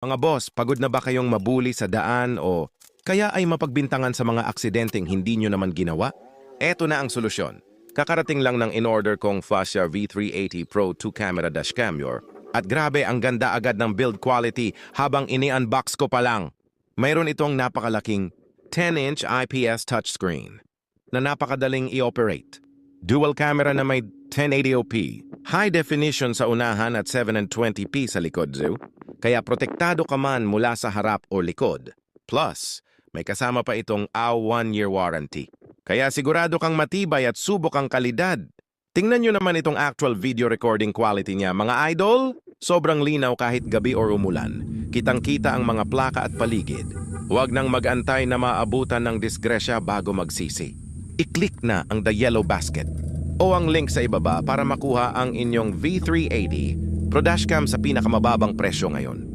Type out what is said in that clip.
Mga boss, pagod na ba kayong mabuli sa daan o kaya ay mapagbintangan sa mga aksidenteng hindi nyo naman ginawa? Eto na ang solusyon. Kakarating lang ng in-order kong Fascia V380 Pro 2-camera dashcam at grabe ang ganda agad ng build quality habang ini-unbox ko pa lang. Mayroon itong napakalaking 10-inch IPS touchscreen na napakadaling i-operate. Dual camera na may 1080p, high definition sa unahan at 720p sa likod, kaya protektado ka man mula sa harap o likod. Plus, may kasama pa itong a 1-year warranty. Kaya sigurado kang matibay at subok ang kalidad. Tingnan nyo naman itong actual video recording quality niya, mga idol. Sobrang linaw kahit gabi or umulan. Kitang-kita ang mga plaka at paligid. Huwag nang mag-antay na maabutan ng disgresya bago magsisi. I-click na ang The Yellow Basket o ang link sa ibaba para makuha ang inyong V380 Pro Dashcam sa pinakamababang presyo ngayon.